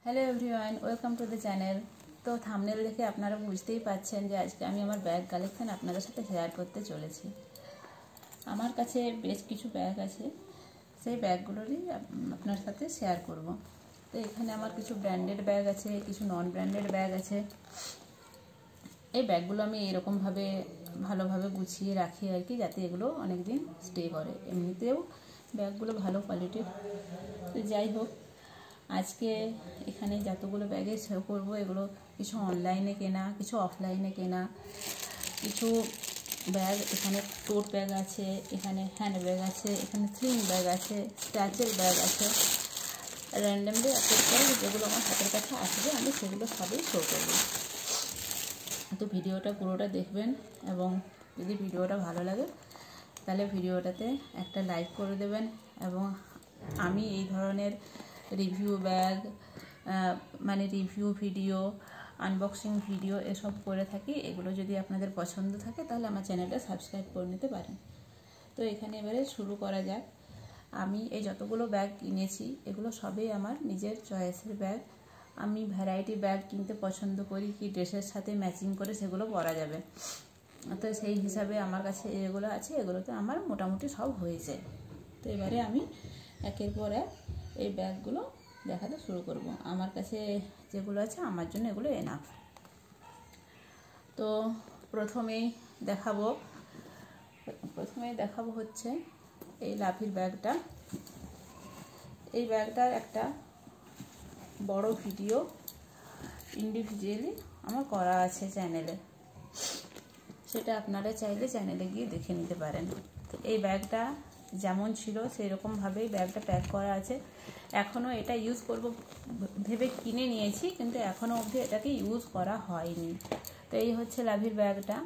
Hello everyone, welcome to the channel. তো thumbnail দেখে আপনারা বুঝতেই পারছেন যে আজকে আমি আমার ব্যাগ কালেকশন আপনাদের সাথে শেয়ার করতে চলেছি। আমার কাছে বেশ কিছু ব্যাগ আছে, সেই ব্যাগগুলোরই আপনার সাথে শেয়ার করব। তো এখানে আমার কিছু ব্র্যান্ডেড ব্যাগ আছে, কিছু নন ব্র্যান্ডেড ব্যাগ আছে। এই ব্যাগগুলো আমি এরকমভাবে ভালোভাবে গুছিয়ে রাখি আর কি, যাতে এগুলো অনেক দিন স্টে করে। এমনিতেও ব্যাগগুলো ভালো কোয়ালিটির। তো যাই হোক, আজকে এখানে যতগুলো ব্যাগে শো করবো এগুলো কিছু অনলাইনে কেনা, কিছু অফলাইনে কেনা। কিছু ব্যাগ, এখানে টোট ব্যাগ আছে, এখানে হ্যান্ড ব্যাগ আছে, এখানে স্লিং ব্যাগ আছে, স্ট্যাচের ব্যাগ আছে। র্যান্ডামলি আপলোড করে যেগুলো আমার হাতের কাছে আসবে আমি সেগুলো সবই শো করবো। তো ভিডিওটা পুরোটা দেখবেন, এবং যদি ভিডিওটা ভালো লাগে তাহলে ভিডিওটাতে একটা লাইক করে দেবেন। এবং আমি এই ধরনের রিভিউ ব্যাগ, মানে রিভিউ ভিডিও, আনবক্সিং ভিডিও এসব করে থাকি। এগুলো যদি আপনাদের পছন্দ থাকে তাহলে আমার চ্যানেলটা সাবস্ক্রাইব করে নিতে পারেন। তো এখানে এবারে শুরু করা যাক। আমি এই যতগুলো ব্যাগ কিনেছি এগুলো সবই আমার নিজের চয়েসের ব্যাগ। আমি ভ্যারাইটি ব্যাগ কিনতে পছন্দ করি, কি ড্রেসের সাথে ম্যাচিং করে সেগুলো পরা যাবে। তো সেই হিসাবে আমার কাছে এগুলো আছে, এগুলোতে আমার মোটামুটি সব হয়েছে। তো এবারে আমি একের পর এক এই ব্যাগগুলো দেখাতে শুরু করব। আমার কাছে যেগুলো আছে আমার জন্য এগুলো এনাফ। তো প্রথমেই দেখাবো হচ্ছে এই লাভির ব্যাগটা। এই ব্যাগটার একটা বড় ভিডিও ইন্ডিভিজুয়ালি আমার করা আছে চ্যানেলে, সেটা আপনারা চাইলে চ্যানেলে গিয়ে দেখে নিতে পারেন। তো এই ব্যাগটা যেমন ছিল সেই রকমভাবেই ব্যাগটা প্যাক করা আছে। এখনও এটা ইউজ করব ভেবে কিনে নিয়েছি, কিন্তু এখনও অবধি এটাকে ইউজ করা হয়নি। তো এই হচ্ছে লাভির ব্যাগটা।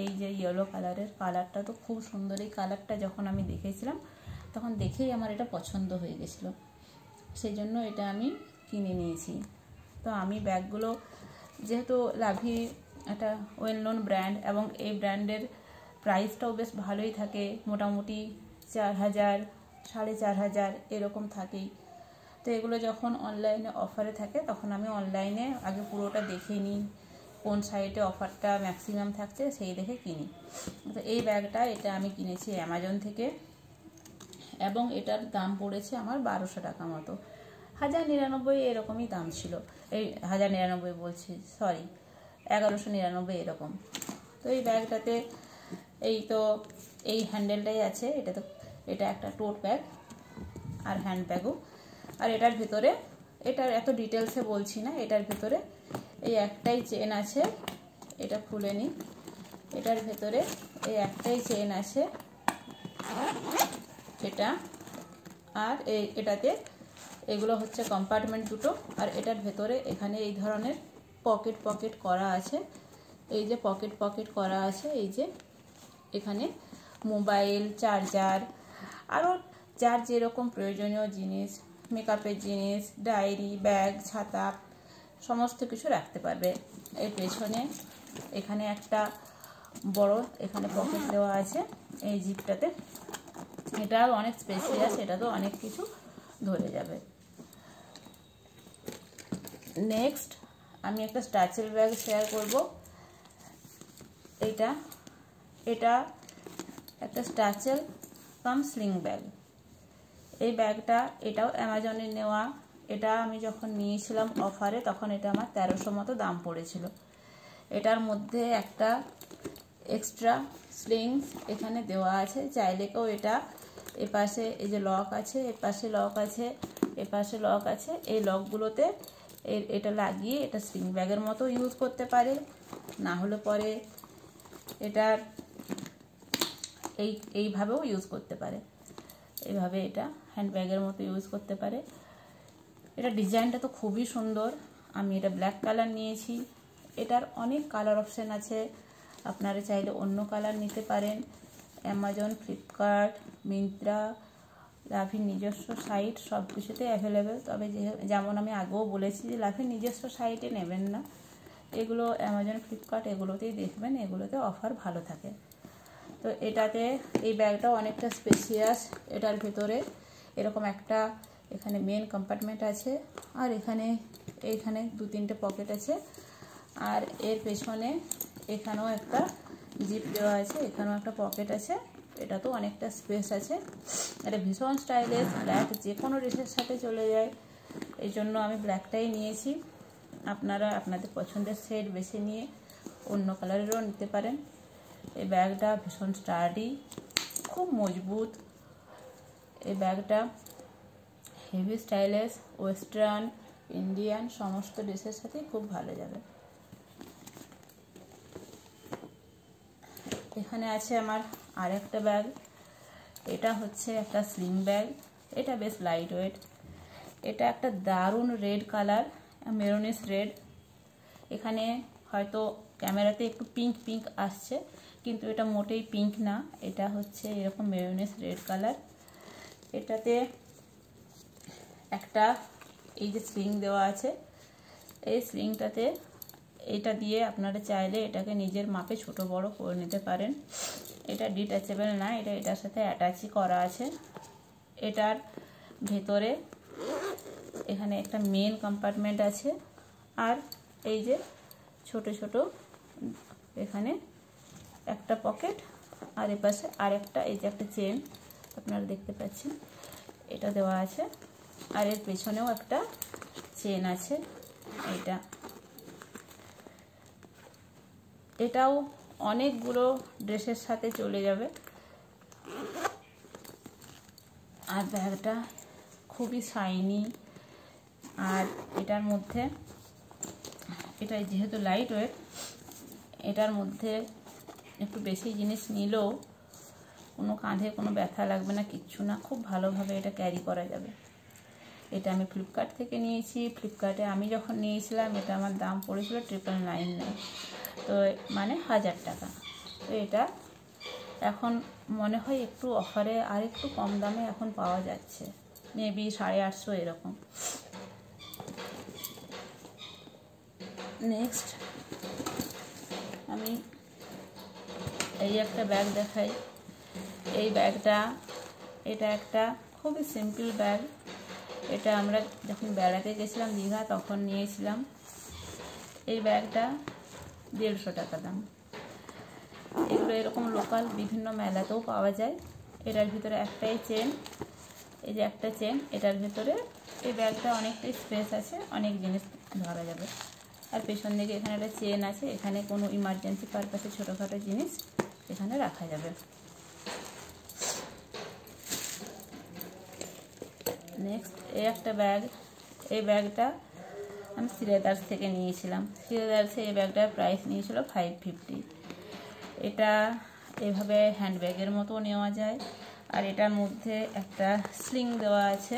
এই যে ইয়েলো কালারের, কালারটা তো খুব সুন্দর। এই কালারটা যখন আমি দেখেছিলাম তখন দেখেই আমার এটা পছন্দ হয়ে গেছিলো, সেই জন্য এটা আমি কিনে নিয়েছি। তো আমি ব্যাগগুলো, যেহেতু লাভি একটা ওয়েল নোন ব্র্যান্ড, এবং এই ব্র্যান্ডের প্রাইসটাও বেশ ভালোই থাকে, মোটামুটি 4000, 4500 এরকম থাকেই। তো এগুলো যখন অনলাইনে অফারে থাকে তখন আমি অনলাইনে আগে পুরোটা দেখে নিই, কোন সাইটে অফারটা ম্যাক্সিমাম থাকছে সেই দেখে কিনি। তো এই ব্যাগটা এটা আমি কিনেছি অ্যামাজন থেকে, এবং এটার দাম পড়েছে আমার 1200 টাকা মতো। 1099 এরকমই দাম ছিল। এই 1099 বলছি, সরি, 1199 এরকম। তো এই ব্যাগটাতে এই হ্যান্ডেলটাই আছে। এটা একটা টোট ব্যাগ আর হ্যান্ড ব্যাগও। আর এটার ভেতরে, এটার এত ডিটেলসে বলছি না, এটার ভেতরে এই একটাই চেন আছে। এটা খুলে নিই। এটার ভেতরে এই একটাই চেন আছে এটা, আর এটাতে এগুলো হচ্ছে কম্পার্টমেন্ট দুটো। আর এটার ভেতরে এখানে এই ধরনের পকেট করা আছে। এই যে পকেট করা আছে, এই যে এখানে মোবাইল, চার্জার, আরও যার যেরকম প্রয়োজনীয় জিনিস, মেকআপের জিনিস, ডায়েরি, ব্যাগ, ছাতা, সমস্ত কিছু রাখতে পারবে। এর পেছনে এখানে একটা বড় এখানে পকেট দেওয়া আছে এই জিপটাতে। এটা অনেক স্পেসিয়াস, এটা তো অনেক কিছু ধরে যাবে। নেক্সট আমি একটা স্ট্যাচের ব্যাগ শেয়ার করব। এটা একটা স্ট্যাচেল কাম স্লিং ব্যাগ। এই ব্যাগটা এটাও অ্যামাজনে নেওয়া। এটা আমি যখন নিয়েছিলাম অফারে তখন এটা আমার 1300 মতো দাম পড়েছিল। এটার মধ্যে একটা এক্সট্রা স্লিংস এখানে দেওয়া আছে, চাইলে কেউ এটা এপাশে এই যে লক আছে, এপাশে লক আছে, এপাশে লক আছে, এই লকগুলোতে এটা লাগিয়ে এটা স্লিং ব্যাগের মতো ইউজ করতে পারে। না হলে পরে এটার এইভাবেও ইউজ করতে পারে, এইভাবে এটা হ্যান্ড ব্যাগের মতো ইউজ করতে পারে। এটা ডিজাইনটা তো খুবই সুন্দর। আমি এটা ব্ল্যাক কালার নিয়েছি। এটার অনেক কালার অপশান আছে, আপনারা চাইলে অন্য কালার নিতে পারেন। অ্যামাজন, ফ্লিপকার্ট, মিন্ত্রা, লাভির নিজস্ব সাইট সব কিছুতে অ্যাভেলেবেল। তবে যেমন আমি আগেও বলেছি যে লাভির নিজস্ব সাইটে নেবেন না, এগুলো অ্যামাজন, ফ্লিপকার্ট এগুলোতেই দেখবেন, এগুলোতে অফার ভালো থাকে। তো এটাতে এই ব্যাগটাও অনেকটা স্পেসিয়াস। এটার ভেতরে এরকম একটা এখানে মেন কম্পার্টমেন্ট আছে, আর এইখানে 2-3টে পকেট আছে। আর এর পেছনে এখানেও একটা জিপ দেওয়া আছে, এখানেও একটা পকেট আছে। এটা তো অনেকটা স্পেস আছে। এটা ভীষণ স্টাইলিশ, ব্ল্যাক যে কোনো ড্রেসের সাথে চলে যায়, এই জন্য আমি ব্ল্যাকটাই নিয়েছি। আপনারা আপনাদের পছন্দের শেড বেছে নিয়ে অন্য কালারেরও নিতে পারেন। এই ব্যাগটা ভীষণ স্টার্ডি, খুব মজবুত। এই ব্যাগটা হেভি স্টাইলিশ, ওয়েস্টার্ন, ইন্ডিয়ান সমস্ত ড্রেসের সাথেই খুব ভালো যাবে। এখানে আছে আমার আরেকটা ব্যাগ। এটা হচ্ছে একটা স্লিং ব্যাগ। এটা বেশ লাইট ওয়েট। এটা একটা দারুণ রেড কালার, মেরুনিশ রেড। এখানে হয়তো ক্যামেরাতে একটু পিঙ্ক পিঙ্ক আসছে, কিন্তু এটা মোটেই পিঙ্ক না, এটা হচ্ছে এরকম মেরুনিশ রেড কালার। এটাতে একটা এই যে স্লিং দেওয়া আছে, এই স্লিংটাতে এটা দিয়ে আপনারা চাইলে এটাকে নিজের মাপে ছোট বড় করে নিতে পারেন। এটা ডিটাচেবল না, এটার সাথে অ্যাটাচই করা আছে। এটার ভেতরে এখানে একটা মেন কম্পার্টমেন্ট আছে, আর এই যে ছোট ছোট এখানে একটা পকেট, আর এপাশে আরেকটা এই যে একটা চেন আপনারা দেখতে পাচ্ছেন এটা দেওয়া আছে। আর এর পেছনেও একটা চেন আছে। এটাও অনেকগুলো ড্রেসের সাথে চলে যাবে। আর ব্যাগটা খুবই শাইনি, আর এটার মধ্যে এটা যেহেতু লাইট ওয়েট, এটার মধ্যে একটু বেশি জিনিস নিলেও কোনো কাঁধে কোনো ব্যথা লাগবে না, কিচ্ছু না, খুব ভালোভাবে এটা ক্যারি করা যাবে। এটা আমি ফ্লিপকার্ট থেকে নিয়েছি। ফ্লিপকার্টে আমি যখন নিয়েছিলাম এটা আমার দাম পড়েছিল 999, তো মানে 1000 টাকা। তো এটা এখন মনে হয় একটু অফারে আর একটু কম দামে এখন পাওয়া যাচ্ছে, মেবি 850 এরকম। নেক্সট আমি এই একটা ব্যাগ দেখাই। এই ব্যাগটা এটা একটা খুবই সিম্পল ব্যাগ। এটা আমরা যখন বেড়াতে গেছিলাম দীঘা তখন নিয়েছিলাম। এই ব্যাগটা 150 টাকা দাম। এগুলো এরকম লোকাল বিভিন্ন মেলাতেও পাওয়া যায়। এটার ভিতরে একটাই চেন, এই যে একটা চেন, এটার ভিতরে এই ব্যাগটা অনেকটাই স্পেস আছে, অনেক জিনিস ধরা যাবে। আর পেছন দিকে এখানে একটা চেন আছে, এখানে কোনো ইমার্জেন্সি পারপাসে ছোটোখাটো জিনিস এখানে রাখা যাবে। নেক্সট এই একটা ব্যাগ। এই ব্যাগটা আমি সিলেদার্স থেকে নিয়েছিলাম। সিলেদার্সে এই ব্যাগটার প্রাইস নিয়েছিল 550। এটা এভাবে হ্যান্ডব্যাগের মতো নেওয়া যায়। আর এটার মধ্যে একটা স্লিং দেওয়া আছে।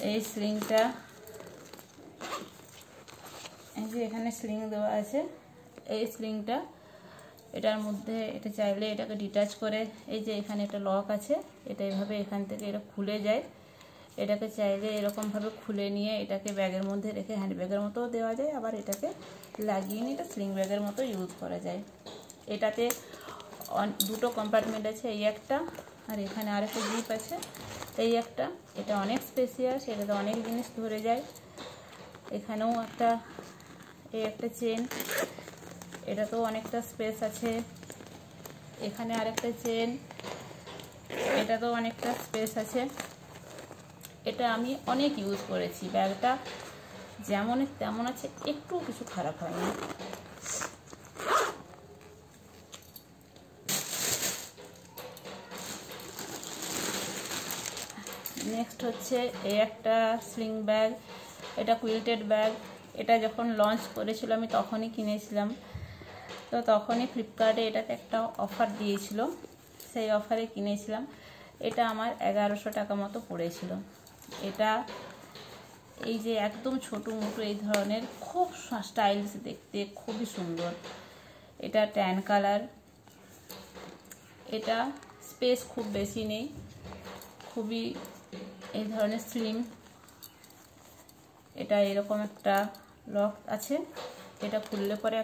এই স্লিংটা এই যে এখানে স্লিং দেওয়া আছে, এই স্লিংটা এটার মধ্যে এটা চাইলে এটাকে ডিটাচ করে, এই যে এখানে একটা লক আছে, এটা এভাবে এখান থেকে এটা খুলে যায়। এটাকে চাইলে এরকমভাবে খুলে নিয়ে এটাকে ব্যাগের মধ্যে রেখে হ্যান্ডব্যাগের মতো দেওয়া যায়, আবার এটাকে লাগিয়ে নিয়ে এটা স্লিং ব্যাগের মতো ইউজ করা যায়। এটাতে 2টো কম্পার্টমেন্ট আছে, এই একটা আর এখানে আরেকটা জিপ আছে, এই একটা। এটা অনেক স্পেসিয়াস, এটাতে অনেক জিনিস ধরে যায়। এখানেও এই একটা চেন, এটাতেও অনেকটা স্পেস আছে। এখানে আরেকটা চেন, এটাতেও অনেকটা স্পেস আছে। এটা আমি অনেক ইউজ করেছি, ব্যাগটা যেমন তেমন আছে, একটু কিছু খারাপ হয়নি। নেক্সট হচ্ছে এই একটা স্লিং ব্যাগ। এটা কুইল্টেড ব্যাগ। এটা যখন লঞ্চ করেছিল আমি তখনই কিনেছিলাম। তো তখনই ফ্লিপকার্টে এটাতে একটা অফার দিয়েছিল, সেই অফারে কিনেছিলাম। এটা আমার 1100 টাকা মতো পড়েছিল। এটা এই যে একদম ছোটো মোটো এই ধরনের, খুব স্টাইলিশ দেখতে, খুবই সুন্দর। এটা ট্যান কালার। এটা স্পেস খুব বেশি নেই, খুবই এই ধরনের স্লিম। এটা এরকম একটা লক আছে, এটা খুললে পরে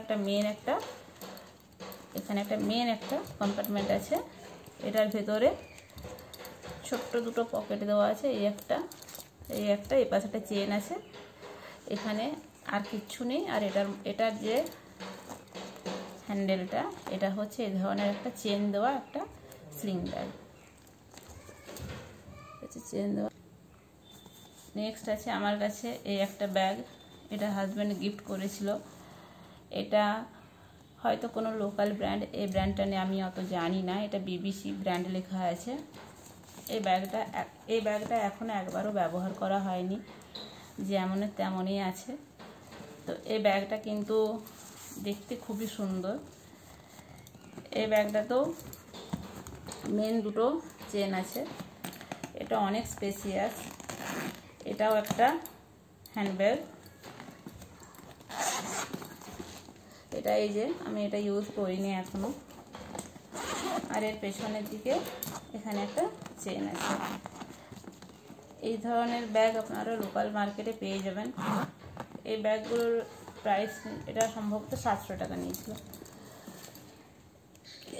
এখানে একটা মেন একটা কম্পার্টমেন্ট আছে। এটার ভেতরে ছোট্ট 2টো পকেট দেওয়া আছে, এই একটা এই একটা, এই পাশে একটা চেন আছে, এখানে আর কিচ্ছু নেই। আর এটার যে হ্যান্ডেলটা, এটা হচ্ছে এই ধরনের একটা চেন দেওয়া একটা স্লিং ব্যাগ, চেন দেওয়া। নেক্সট আছে আমার কাছে এই একটা ব্যাগ, এটা হাজব্যান্ড গিফট করেছিল। এটা হয়তো কোনো লোকাল ব্র্যান্ড, এই ব্র্যান্ডটা নিয়ে আমি অত জানি না, এটা BBC ব্র্যান্ড লেখা আছে। এই ব্যাগটা এখনো একবারও ব্যবহার করা হয়নি, যেমনের তেমনই আছে। তো এই ব্যাগটা কিন্তু দেখতে খুবই সুন্দর। এই ব্যাগটাতেও মেন দুটো চেন আছে, এটা অনেক স্পেসিয়াস। এটাও একটা হ্যান্ডব্যাগ। এটা এই যে আমি এটা ইউজ করিনি এখনো। আর এর পেছনের দিকে এখানে একটা চেন আছে। এই ধরনের ব্যাগ আপনারা লোকাল মার্কেটে পেয়ে যাবেন। এই ব্যাগগুলোর প্রাইস, এটা সম্ভবত 700 টাকা নিয়েছিল।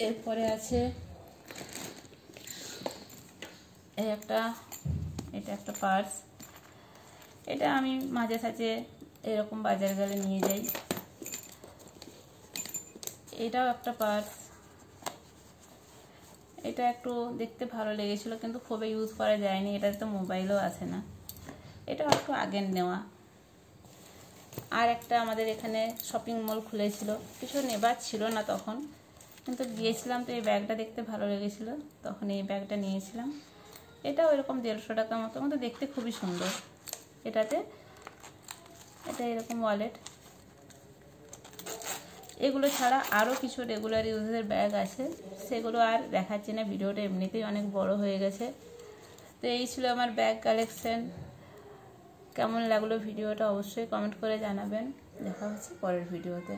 এরপরে আছে এটা একটা পার্স। এটা আমি মাঝে সাঝে এরকম বাজার গেলে নিয়ে যাই। এটাও একটা পার্স। এটা একটু দেখতে ভালো লেগেছিল, কিন্তু খুব ইউজ করা যায়নি, এটাতে তো মোবাইলও আছে না। এটাও একটু আগের নেওয়া। আর একটা আমাদের এখানে শপিং মল খুলেছিল, কিছু নেবার ছিল না তখন, কিন্তু গিয়েছিলাম, তো এই ব্যাগটা দেখতে ভালো লেগেছিল, তখন এই ব্যাগটা নিয়েছিলাম। এটাও এরকম 150 টাকার মতো, কিন্তু দেখতে খুবই সুন্দর। এটা এরকম ওয়ালেট। এগুলো ছাড়া আরও কিছু রেগুলার ইউজের ব্যাগ আছে, সেগুলো আর দেখাচ্ছি না, ভিডিওটা এমনিতেই অনেক বড় হয়ে গেছে। তো এই ছিল আমার ব্যাগ কালেকশন। কেমন লাগলো ভিডিওটা অবশ্যই কমেন্ট করে জানাবেন। দেখা হচ্ছে পরের ভিডিওতে।